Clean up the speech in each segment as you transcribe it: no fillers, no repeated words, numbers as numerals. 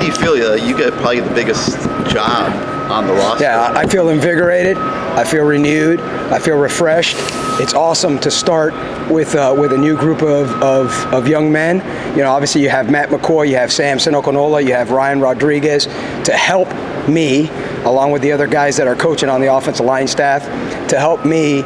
do you feel? You get probably the biggest job on the roster. Yeah, I feel invigorated. I feel renewed. I feel refreshed. It's awesome to start with a new group of young men. Obviously you have Matt McCoy, you have Samson Okonola, you have Ryan Rodriguez to help me, along with the other guys that are coaching on the offensive line staff, to help me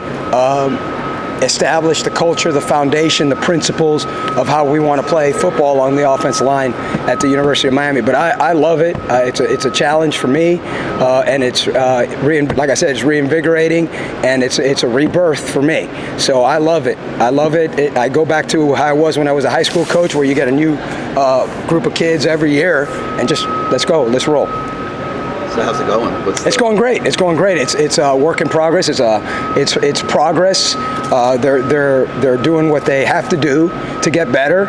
establish the culture, the foundation, the principles of how we want to play football along the offensive line at the University of Miami. But I love it. It's a challenge for me, and it's like I said, it's reinvigorating, and it's a rebirth for me. So I love it. I love it. I go back to how I was when I was a high school coach, where you get a new group of kids every year, and just let's go, let's roll. So how's it going? It's going great. It's going great. It's a work in progress. It's progress. They're doing what they have to do to get better.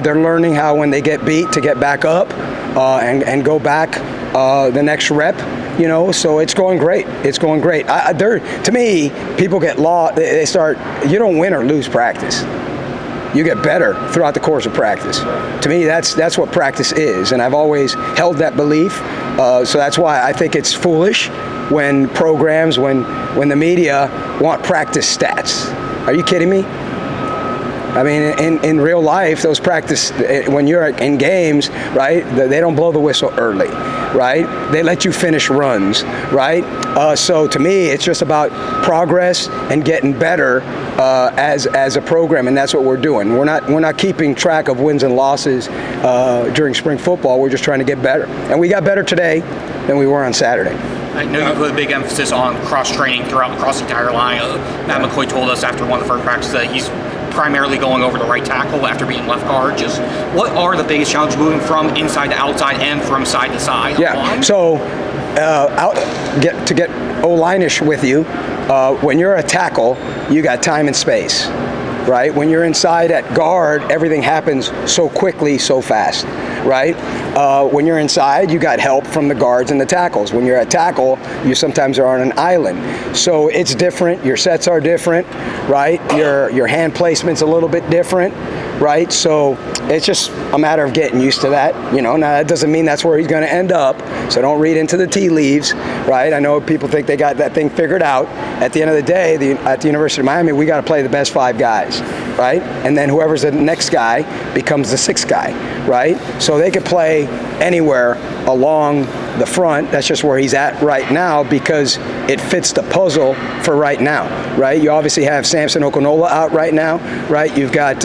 They're learning how, when they get beat, to get back up and go back the next rep. So it's going great. It's going great. To me, people get lost. They start. You don't win or lose practice. You get better throughout the course of practice. To me, that's what practice is, and I've always held that belief. So that's why I think it's foolish when programs, when the media want practice stats. Are you kidding me? I mean, in real life, those practice, when you're in games, right, they don't blow the whistle early, right? They let you finish runs, right? So to me, it's just about progress and getting better as a program, and that's what we're doing. We're not keeping track of wins and losses during spring football. We're just trying to get better, and we got better today than we were on Saturday. I know you put a big emphasis on cross-training across the entire line. Matt McCoy told us after one of the first practices that he's primarily going over the right tackle after being left guard. Just what are the biggest challenges moving from inside to outside and from side to side? Yeah, so to get O-line-ish with you, when you're a tackle, you got time and space, right? When you're inside at guard, everything happens so quickly, so fast, right? When you're inside, you got help from the guards and the tackles. When you're at tackle, you sometimes are on an island. So it's different. Your sets are different, right? Your hand placement's a little bit different, right? So it's just a matter of getting used to that. Now that doesn't mean that's where he's going to end up. So don't read into the tea leaves, right? I know people think they got that thing figured out. At the end of the day, at the University of Miami, we got to play the best 5 guys, right? And then whoever's the next guy becomes the 6th guy, right? So they could play anywhere along the front. That's just where he's at right now because it fits the puzzle for right now, right? You obviously have Samson Okonola out right now, right? You've got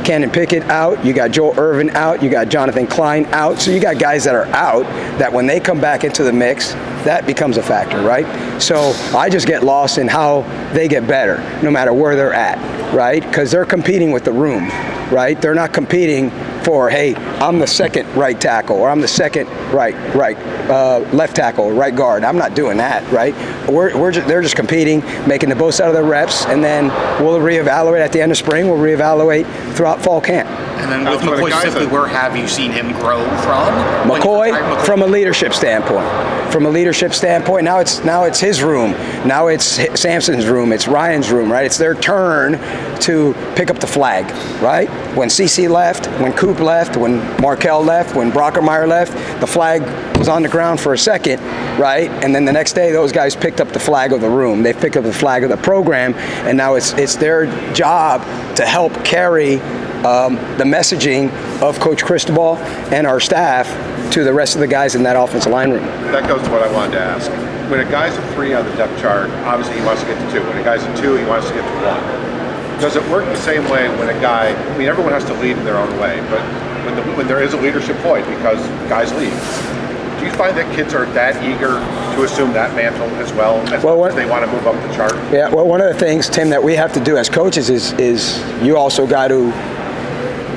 Cannon Pickett out. You got Joel Irvin out. You got Jonathan Klein out. So you got guys that are out that when they come back into the mix, that becomes a factor, right? So I just get lost in how they get better no matter where they're at, right? Because they're competing with the room, right? They're not competing for, hey, I'm the second right tackle or I'm the second left tackle or right guard. I'm not doing that, right? They're just competing, making the most out of their reps, and then we'll reevaluate at the end of spring. We'll reevaluate throughout fall camp. And then with McCoy specifically, where have you seen him grow from? McCoy, from a leadership standpoint. From a leadership standpoint, now it's his room. Now it's Samson's room. It's Ryan's room, right? It's their turn to pick up the flag, right? When CC left, when Coop left, when Markel left, when Brockermeyer left, the flag was on the ground for a second, right? And then the next day, those guys picked up the flag of the room. They picked up the flag of the program, and now it's their job to help carry the messaging of Coach Cristobal and our staff to the rest of the guys in that offensive line room. That goes to what I wanted to ask. When a guy's a 3 on the depth chart, obviously he wants to get to 2. When a guy's a 2, he wants to get to 1. Does it work the same way when a guy, everyone has to lead in their own way, but when there is a leadership void because guys leave, do you find that kids are that eager to assume that mantle as well as they want to move up the chart? Yeah, well, one of the things, Tim, that we have to do as coaches is you also got to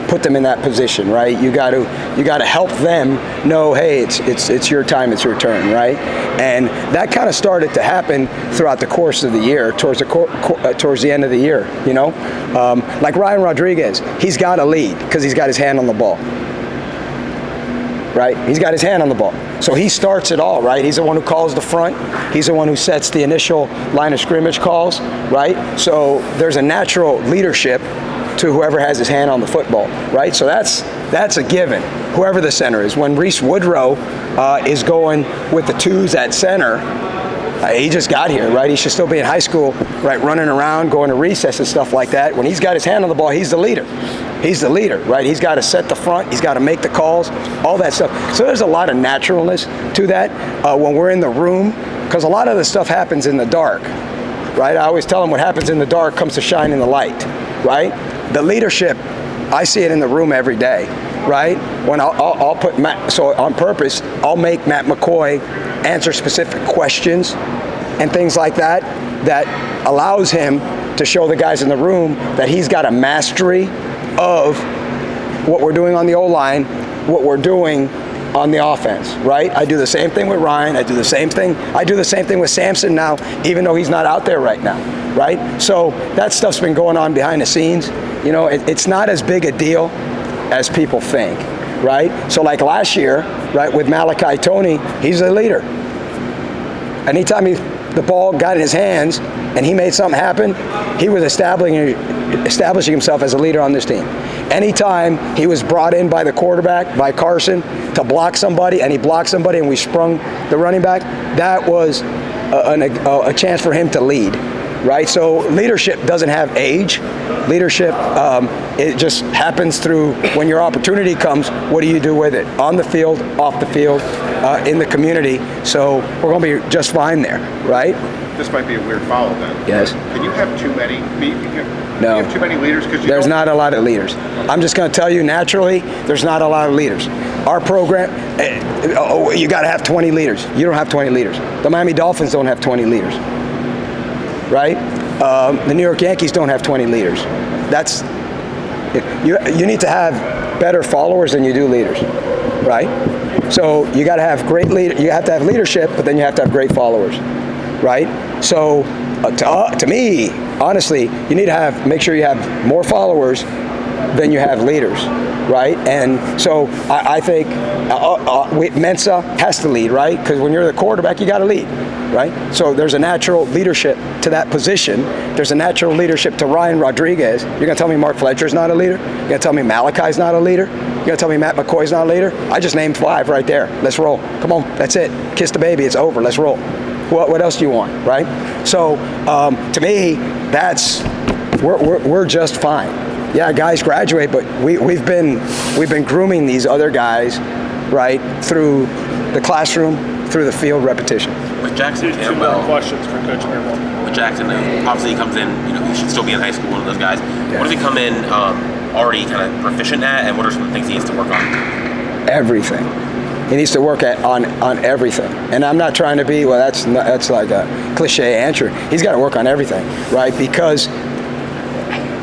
put them in that position, right? You got to help them know, hey, it's your time, it's your turn, right? And that kind of started to happen throughout the course of the year, towards the end of the year, like Ryan Rodriguez, he's got to lead because he's got his hand on the ball, right? He's got his hand on the ball. So he starts it all, right? He's the one who calls the front. He's the one who sets the initial line of scrimmage calls, right? So there's a natural leadership to whoever has his hand on the football, right? So that's That's a given, whoever the center is. When Reese Woodrow is going with the 2s at center, he just got here, right? He should still be in high school, right, running around, going to recess and stuff like that. When he's got his hand on the ball, he's the leader. He's the leader, right? He's got to set the front. He's got to make the calls, all that stuff. So there's a lot of naturalness to that when we're in the room, because a lot of the stuff happens in the dark, right? I always tell them what happens in the dark comes to shine in the light, right? The leadership, I see it in the room every day, right? When I'll put Matt, so on purpose, I'll make Matt McCoy answer specific questions and things like that, that allows him to show the guys in the room that he's got a mastery of what we're doing on the O-line, what we're doing on the offense, right? I do the same thing with Ryan. I do the same thing with Samson now, even though he's not out there right now, right? So that stuff's been going on behind the scenes. You know, it's not as big a deal as people think, right? So like last year, right, with Malachi Tony, he's a leader. Anytime the ball got in his hands and he made something happen, he was establishing himself as a leader on this team. Anytime he was brought in by the quarterback, by Carson, to block somebody, and he blocked somebody and we sprung the running back, that was a chance for him to lead, right? So leadership doesn't have age. Leadership, it just happens through when your opportunity comes, what do you do with it? On the field, off the field, in the community. So we're going to be just fine there, right? This might be a weird follow then. Yes. Can you have too many? No. You have too many leaders? There's not a lot of leaders. I'm just going to tell you naturally, there's not a lot of leaders. Our program, you got to have 20 leaders. You don't have 20 leaders. The Miami Dolphins don't have 20 leaders, right? The New York Yankees don't have 20 leaders. That's you need to have better followers than you do leaders, right? So you got to have great leader. You have to have leadership, but then you have to have great followers, right? So to me, honestly, you need to make sure you have more followers than you have leaders, right? And so I think Mensa has to lead, right? Because when you're the quarterback, you got to lead, right? So there's a natural leadership to that position. There's a natural leadership to Ryan Rodriguez. You're going to tell me Mark Fletcher's not a leader? You're going to tell me Malachi's not a leader? You're going to tell me Matt McCoy's not a leader? I just named 5 right there. Let's roll. Come on, that's it. Kiss the baby, it's over. Let's roll. What else do you want, right? So to me, we're just fine. Yeah, guys graduate, but we've been grooming these other guys, right, through the classroom, through the field repetition. With Jackson Two more questions for Coach Mirabal. With Jackson, obviously he comes in, he should still be in high school, one of those guys. Yeah. What does he come in already kind of proficient at, and what are some of the things he needs to work on? Everything. He needs to work on everything. And I'm not trying to be, well, that's like a cliche answer. He's got to work on everything, right? Because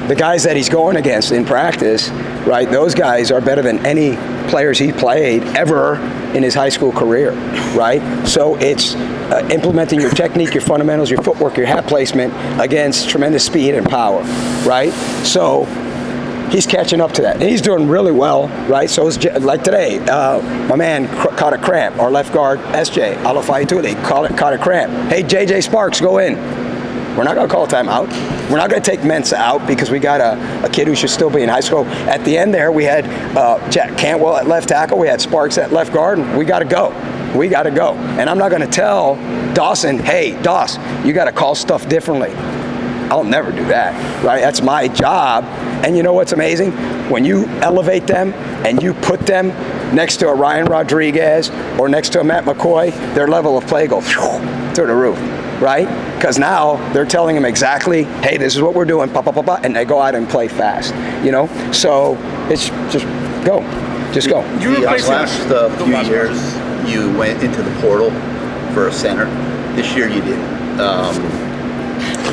the guys that he's going against in practice, right, those guys are better than any players he played ever in his high school career, right? So it's implementing your technique, your fundamentals, your footwork, your hat placement against tremendous speed and power, right? So he's catching up to that. And he's doing really well, right? So it's like today, my man caught a cramp. Our left guard, SJ, Alafai-Tule, caught a cramp. Hey, JJ Sparks, go in. We're not going to call a timeout. We're not going to take Mensa out because we got a kid who should still be in high school. At the end there, we had Cantwell at left tackle. We had Sparks at left guard. And we got to go. We got to go. And I'm not going to tell Dawson, hey, Doss, you got to call stuff differently. I'll never do that, right? That's my job. And you know what's amazing? When you elevate them and you put them next to a Ryan Rodriguez or next to a Matt McCoy, their level of play goes through the roof, right? Because now they're telling them exactly, hey, this is what we're doing, and they go out and play fast, So it's just go. Just go. The last few years, you went into the portal for a center. This year you didn't.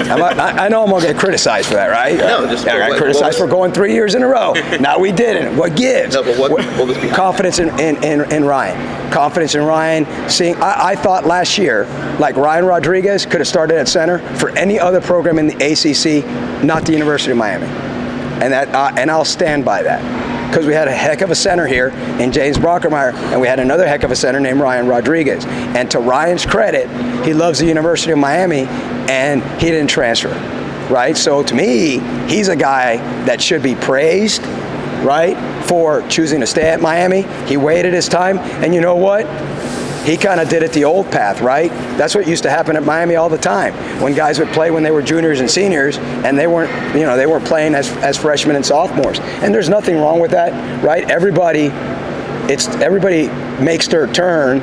I know I'm going to get criticized for that, right? No, just I got criticized for going 3 years in a row. Now we didn't. What gives? No, but what was behind confidence in Ryan. Confidence in Ryan. I thought last year, like Ryan Rodriguez could have started at center for any other program in the ACC, not the University of Miami. And I'll stand by that. Because we had a heck of a center here in James Brockermeyer, and we had another heck of a center named Ryan Rodriguez. And to Ryan's credit, he loves the University of Miami, and he didn't transfer, right? So to me, he's a guy that should be praised right, for choosing to stay at Miami. He waited his time, and you know what? He kind of did it the old path, right? That's what used to happen at Miami all the time. When guys would play when they were juniors and seniors, and they weren't playing as freshmen and sophomores. And there's nothing wrong with that, right? Everybody makes their turn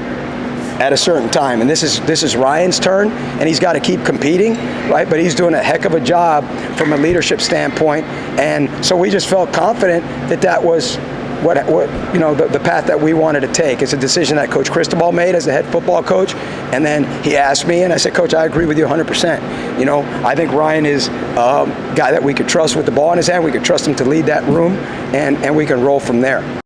at a certain time, and this is Ryan's turn, and he's got to keep competing, right? But he's doing a heck of a job from a leadership standpoint, and so we just felt confident that was the path that we wanted to take. It's a decision that Coach Cristobal made as the head football coach, and then he asked me, and I said, Coach, I agree with you 100%. I think Ryan is a guy that we could trust with the ball in his hand. We could trust him to lead that room, and we can roll from there.